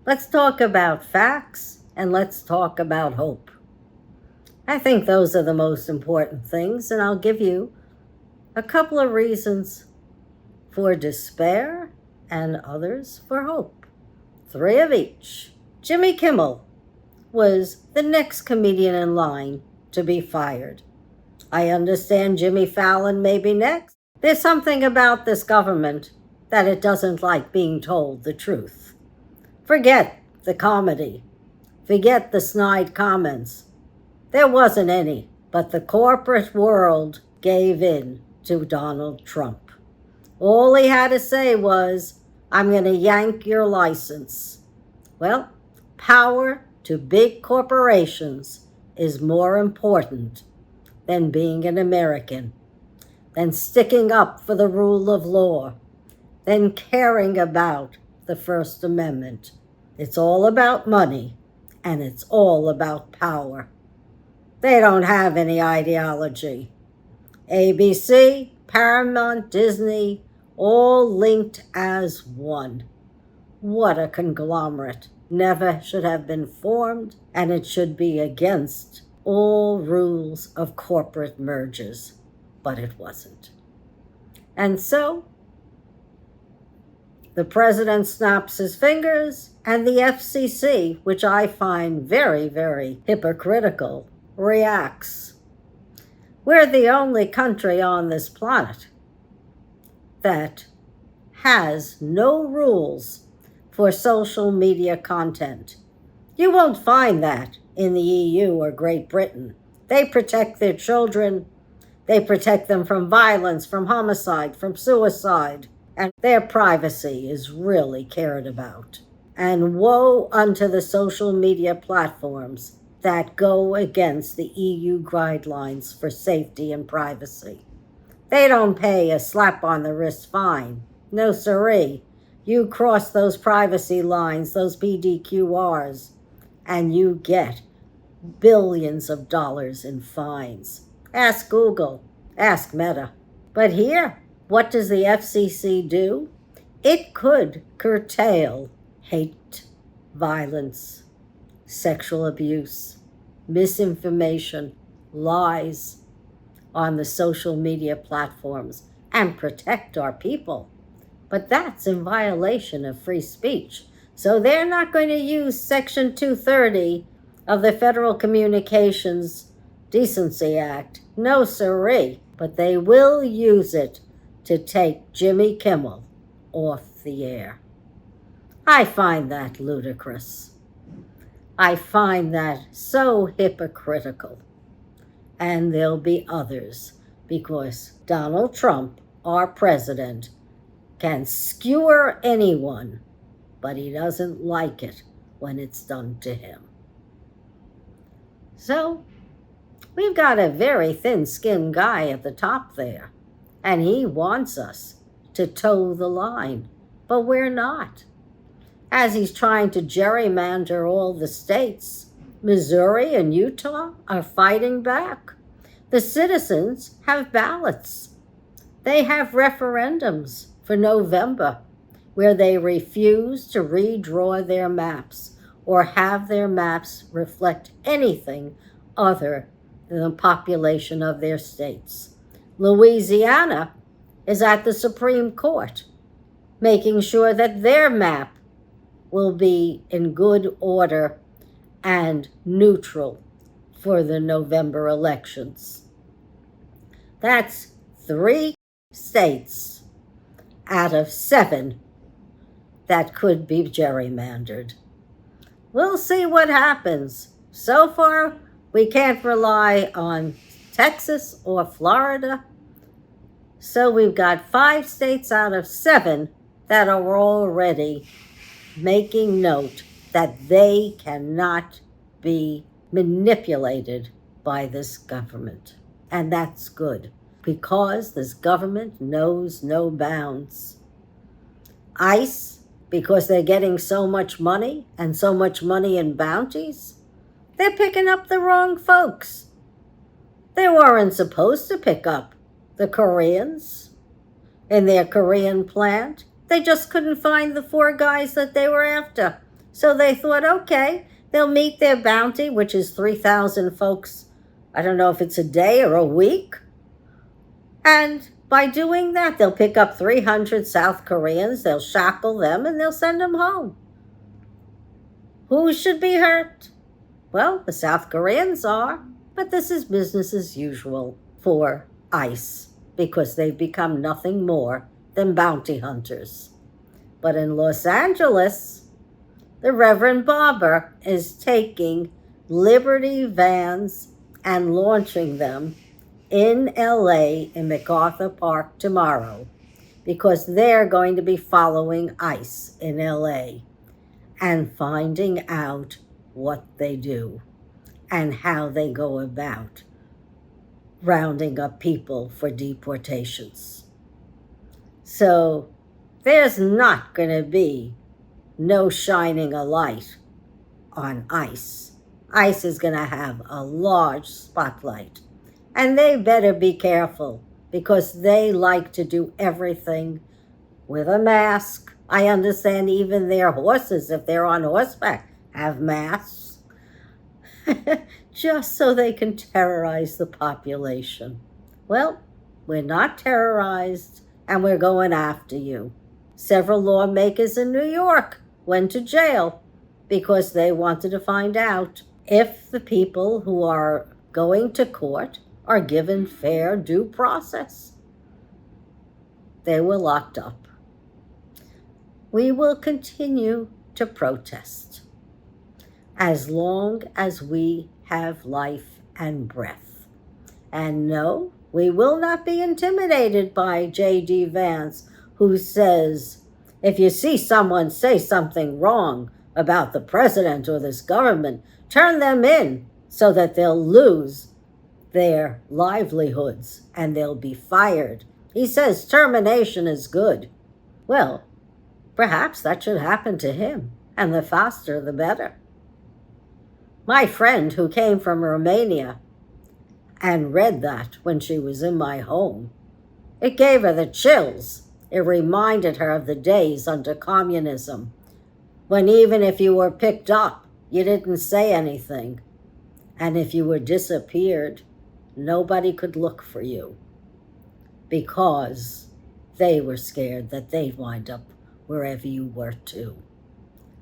Let's talk about facts and let's talk about hope. I think those are the most important things, and I'll give you a couple of reasons for despair and others for hope. 3 of each. Jimmy Kimmel was the next comedian in line to be fired. I understand Jimmy Fallon may be next. There's something about this government that it doesn't like being told the truth. Forget the comedy. Forget the snide comments. There wasn't any, but the corporate world gave in to Donald Trump. All he had to say was, I'm going to yank your license. Well, power to big corporations is more important than being an American, than sticking up for the rule of law, than caring about the First Amendment. It's all about money, and it's all about power. They don't have any ideology. ABC, Paramount, Disney, all linked as one. What a conglomerate. Never should have been formed, and it should be against all rules of corporate mergers, but it wasn't. And so, the president snaps his fingers, and the FCC, which I find very, very hypocritical, reacts. We're the only country on this planet that has no rules for social media content. You won't find that in the EU or Great Britain. They protect their children. They protect them from violence, from homicide, from suicide, and their privacy is really cared about. And woe unto the social media platforms that go against the EU guidelines for safety and privacy. They don't pay a slap on the wrist fine. No siree. You cross those privacy lines, those PDQRs, and you get billions of dollars in fines. Ask Google, ask Meta. But here, what does the FCC do? It could curtail hate, violence, sexual abuse, misinformation, lies on the social media platforms and protect our people. But that's in violation of free speech. So they're not going to use Section 230 of the Federal Communications Decency Act. No siree. But they will use it to take Jimmy Kimmel off the air. I find that ludicrous. I find that so hypocritical. And there'll be others, because Donald Trump, our president, can skewer anyone, but he doesn't like it when it's done to him. So, we've got a very thin-skinned guy at the top there, and he wants us to toe the line, but we're not. As he's trying to gerrymander all the states, Missouri and Utah are fighting back. The citizens have ballots. They have referendums for November where they refuse to redraw their maps or have their maps reflect anything other than the population of their states. Louisiana is at the Supreme Court, making sure that their map will be in good order and neutral for the November elections. That's 3 states out of 7 that could be gerrymandered. We'll see what happens. So far, we can't rely on Texas or Florida. So we've got 5 states out of 7 that are already making note that they cannot be manipulated by this government. And that's good, because this government knows no bounds. ICE, because they're getting so much money and so much money in bounties, they're picking up the wrong folks. They weren't supposed to pick up the Koreans in their Korean plant. They just couldn't find the 4 guys that they were after. So they thought, okay, they'll meet their bounty, which is 3,000 folks. I don't know if it's a day or a week. And by doing that, they'll pick up 300 South Koreans, they'll shackle them, and they'll send them home. Who should be hurt? Well, the South Koreans are, but this is business as usual for ICE because they've become nothing more than bounty hunters. But in Los Angeles, the Reverend Barber is taking Liberty vans and launching them in LA in MacArthur Park tomorrow because they're going to be following ICE in LA and finding out what they do and how they go about rounding up people for deportations. So there's not going to be no shining a light on ICE. ICE is going to have a large spotlight. And they better be careful because they like to do everything with a mask. I understand even their horses, if they're on horseback, have masks. Just so they can terrorize the population. Well, we're not terrorized and we're going after you. Several lawmakers in New York went to jail because they wanted to find out if the people who are going to court are given fair due process. They were locked up. We will continue to protest as long as we have life and breath. And no, we will not be intimidated by J.D. Vance, who says, if you see someone say something wrong about the president or this government, turn them in so that they'll lose their livelihoods and they'll be fired. He says termination is good. Well, perhaps that should happen to him, and the faster the better. My friend who came from Romania and read that when she was in my home, it gave her the chills. It reminded her of the days under communism, when even if you were picked up, you didn't say anything. And if you were disappeared, nobody could look for you because they were scared that they'd wind up wherever you were too.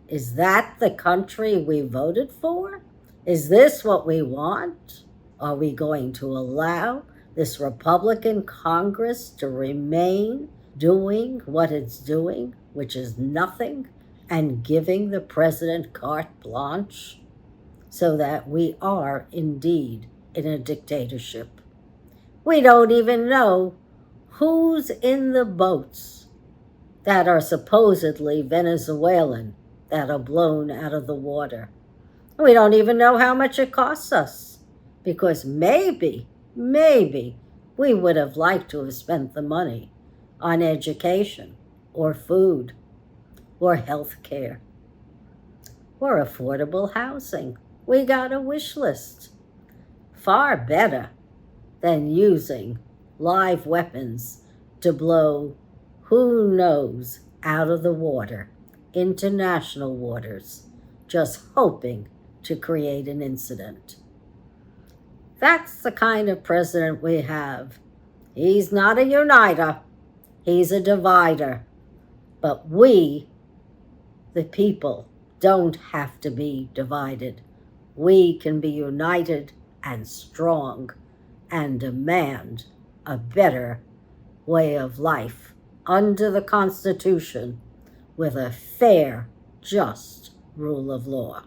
Is that the country we voted for? Is this what we want? Are we going to allow this Republican Congress to remain doing what it's doing, which is nothing, and giving the president carte blanche so that we are indeed in a dictatorship? We don't even know who's in the boats that are supposedly Venezuelan that are blown out of the water. We don't even know how much it costs us because maybe we would have liked to have spent the money on education or food or health care or affordable housing. We got a wish list. Far better than using live weapons to blow who knows out of the water, international waters, just hoping to create an incident. That's the kind of president we have. He's not a uniter, he's a divider. But we, the people, don't have to be divided. We can be united and strong and demand a better way of life under the Constitution with a fair, just rule of law.